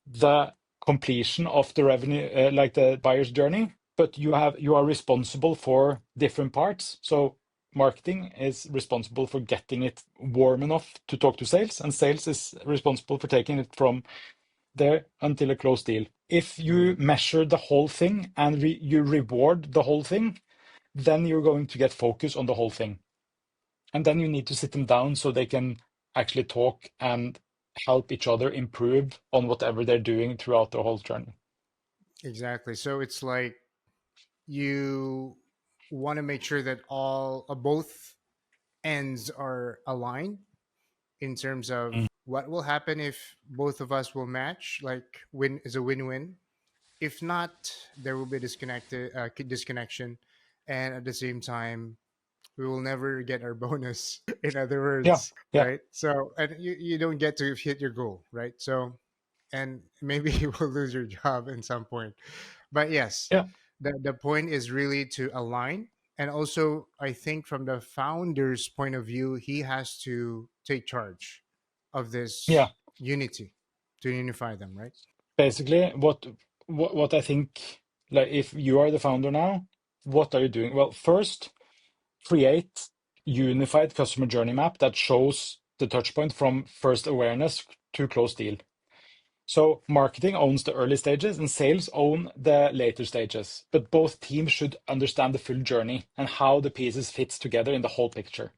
the completion of the revenue, like the buyer's journey, but you are responsible for different parts. So marketing is responsible for getting it warm enough to talk to sales, and sales is responsible for taking it from there until a closed deal. If you Mm, measure the whole thing and you reward the whole thing, then you're going to get focus on the whole thing. And then you need to sit them down so they can actually talk and help each other improve on whatever they're doing throughout the whole journey. exactly. So it's like you want to make sure that all both ends are aligned in terms of Mm. what will happen if both of us will match, like win is a win-win. If not, there will be disconnection, and at the same time we will never get our bonus. In other Yeah, words, yeah, right? So, and you don't get to hit your goal, right? So, and maybe you will lose your job at some point. But yes, yeah, the point is really to align. And also, I think from the founder's point of view, he has to take charge of yeah. this unity to unify them, right? Basically, what I think, like if you are the founder now, what are you doing? Well, first, create unified customer journey map that shows the touch point from first awareness to close deal. So marketing owns the early stages and sales own the later stages, but both teams should understand the full journey and how the pieces fits together in the whole picture.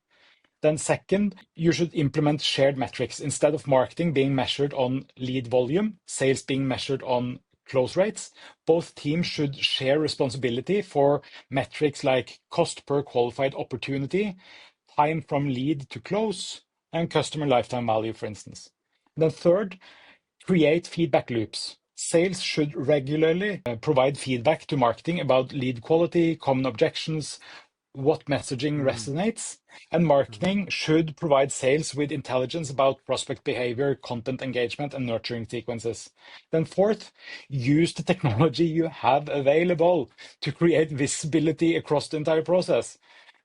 Then second, you should implement shared metrics. Instead of marketing being measured on lead volume, sales being measured on close rates, both teams should share responsibility for metrics like cost per qualified opportunity, time from lead to close, and customer lifetime value, for instance. Then third, create feedback loops. Sales should regularly provide feedback to marketing about lead quality, common objections, what messaging Mm, resonates, and mhm. marketing should provide sales with intelligence about prospect behavior, content engagement, and nurturing sequences. Then fourth, use the technology you have available to create visibility across the entire process.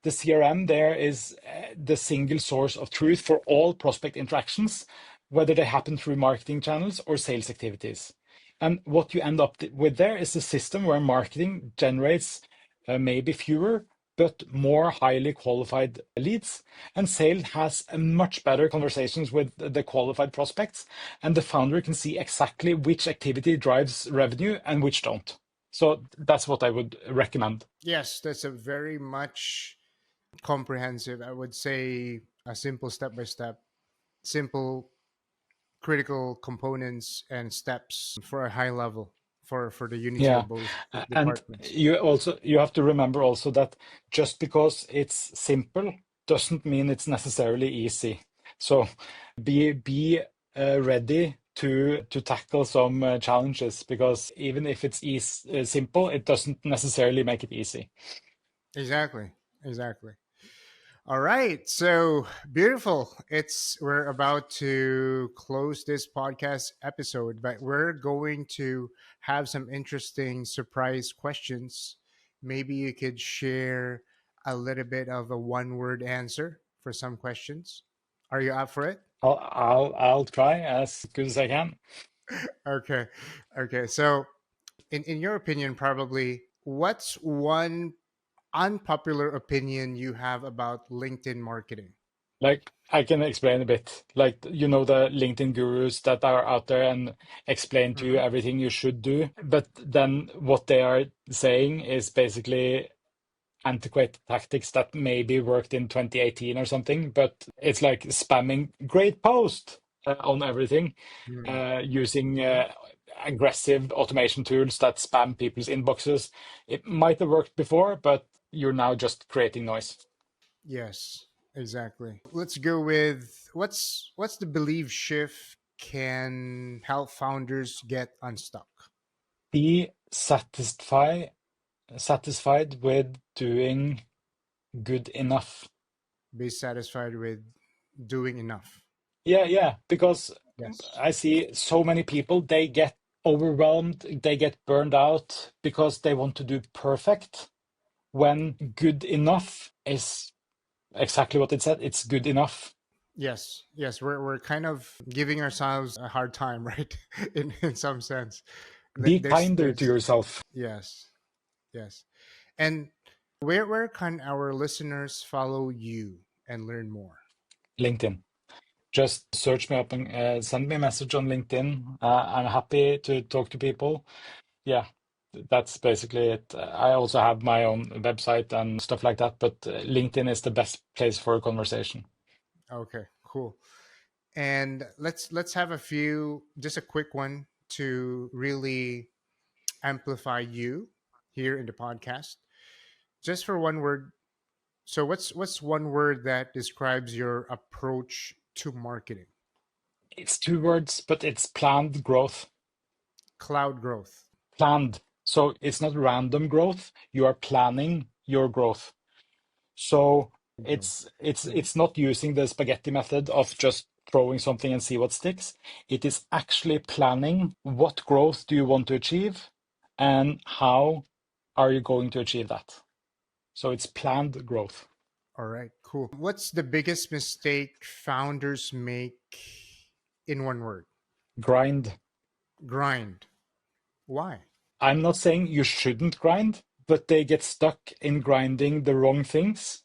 The CRM there is the single source of truth for all prospect interactions, whether they happen through marketing channels or sales activities. And what you end up with there is a system where marketing generates maybe fewer but more highly qualified leads, and sales has a much better conversations with the qualified prospects, and the founder can see exactly which activity drives revenue and which don't. So that's what I would recommend. Yes, that's a very much comprehensive, I would say, a simple step by step, simple critical components and steps for a high level for the unity Yeah. of both And departments. you have to remember also that just because it's simple doesn't mean it's necessarily easy. So be ready to tackle some challenges, because even if it's simple, it doesn't necessarily make it easy. Exactly. Exactly. All right. So beautiful. We're about to close this podcast episode, but we're going to have some interesting surprise questions. Maybe you could share a little bit of a one word answer for some questions. Are you up for it? I'll try as good as I can. Okay. Okay. So, in your opinion, probably, what's one unpopular opinion you have about LinkedIn marketing? Like, I can explain a bit. Like, the LinkedIn gurus that are out there and explain to you Hmm. everything you should do. But then what they are saying is basically antiquated tactics that maybe worked in 2018 or something. But it's like spamming great post on everything, using aggressive automation tools that spam people's inboxes. It might have worked before, but you're now just creating noise. Yes, exactly. Let's go with what's the belief shift can help founders get unstuck? Be satisfied with doing good enough. be satisfied with doing enough. Yeah, yeah, because Yes. I see so many people, they get overwhelmed, they get burned out because they want to do perfect when good enough is exactly what it said. It's good enough. Yes, yes, we're kind of giving ourselves a hard time, right? In some sense, Be kinder to there's yourself. yes, yes. And where can our listeners follow you and learn more? LinkedIn. Just search me up and send me a message on LinkedIn. I'm happy to talk to people. Yeah, that's basically it. I also have my own website and stuff like that, but LinkedIn is the best place for a conversation. Okay, cool. And let's have a few, just a quick one to really amplify you here in the podcast. Just for one word. So what's one word that describes your approach to marketing? It's two words, but it's planned growth. Cloud growth. Planned. So it's not random growth. You are planning your growth. So Growth. Mhm. it's not using the spaghetti method of just throwing something and see what sticks. It is actually planning what growth do you want to achieve and how are you going to achieve that. So it's planned growth. All right, cool. What's the biggest mistake founders make in one word? Grind. Grind. Why? I'm not saying you shouldn't grind, but they get stuck in grinding the wrong things,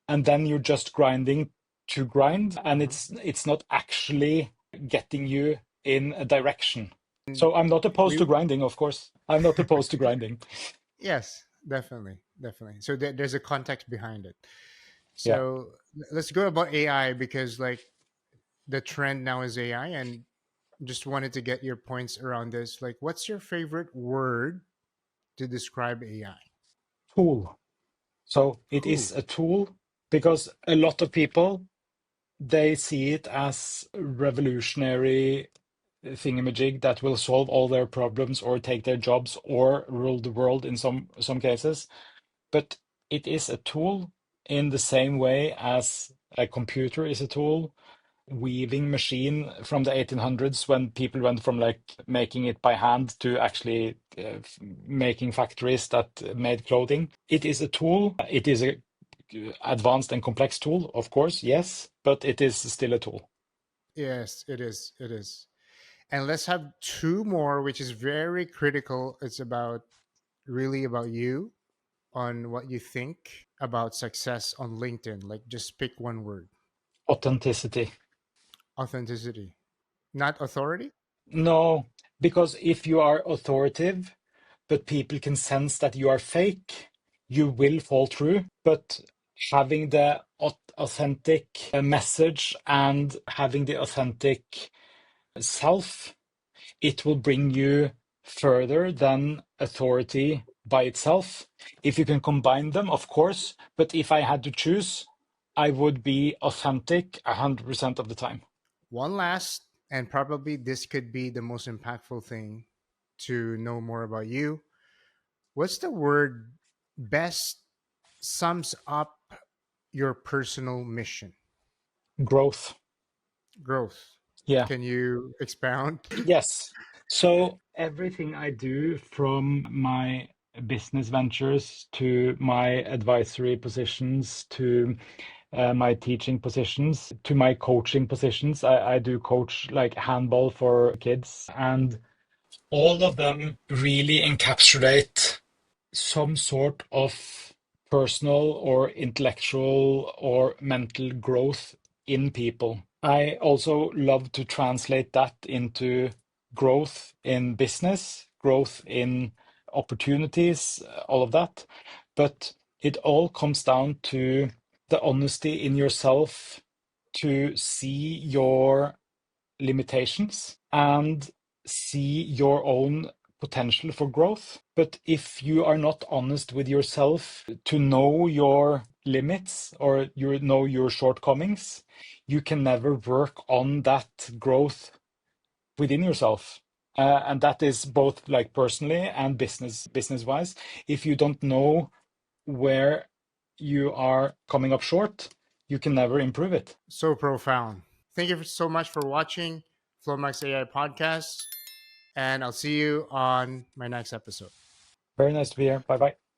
and then you're just grinding to grind, and Uh-huh. it's not actually getting you in a direction. And So I'm not opposed we to grinding, of course. I'm not opposed to grinding. yes, definitely, definitely. So there's a context behind it. Yeah, So let's go about AI because like the trend now is AI, and just wanted to get your points around this. Like, what's your favorite word to describe AI? tool. So it is Cool. a tool because a lot of people, they see it as revolutionary thingamajig that will solve all their problems or take their jobs or rule the world in some cases. But it is a tool in the same way as a computer is a tool. Weaving machine from the 1800s when people went from like making it by hand to actually making factories that made clothing. It is a tool. It is a advanced and complex tool, of course, yes, but it is still a tool. Yes, it is. It is. And let's have two more, which is very critical. It's about really about you on what you think about success on LinkedIn. Like, just pick one word. Authenticity. Authenticity, not authority. No, because if you are authoritative, but people can sense that you are fake, you will fall through. But having the authentic message and having the authentic self, it will bring you further than authority by itself. If you can combine them, of course, but if I had to choose, I would be authentic 100% of the time. One last, and probably this could be the most impactful thing to know more about you. What's the word best sums up your personal mission? Growth. Growth. Yeah. Can you expound? Yes. So everything I do from my business ventures to my advisory positions to my teaching positions to my coaching positions. I do coach like handball for kids, and all of them really encapsulate some sort of personal or intellectual or mental growth in people. I also love to translate that into growth in business, growth in opportunities, all of that. But it all comes down to the honesty in yourself to see your limitations and see your own potential for growth. But if you are not honest with yourself to know your limits or you know your shortcomings, you can never work on that growth within yourself. And that is both like personally and business wise. If you don't know where you are coming up short, you can never improve it. So profound. Thank you so much for watching FlowMax AI podcast, and I'll see you on my next episode. Very nice to be here. Bye bye.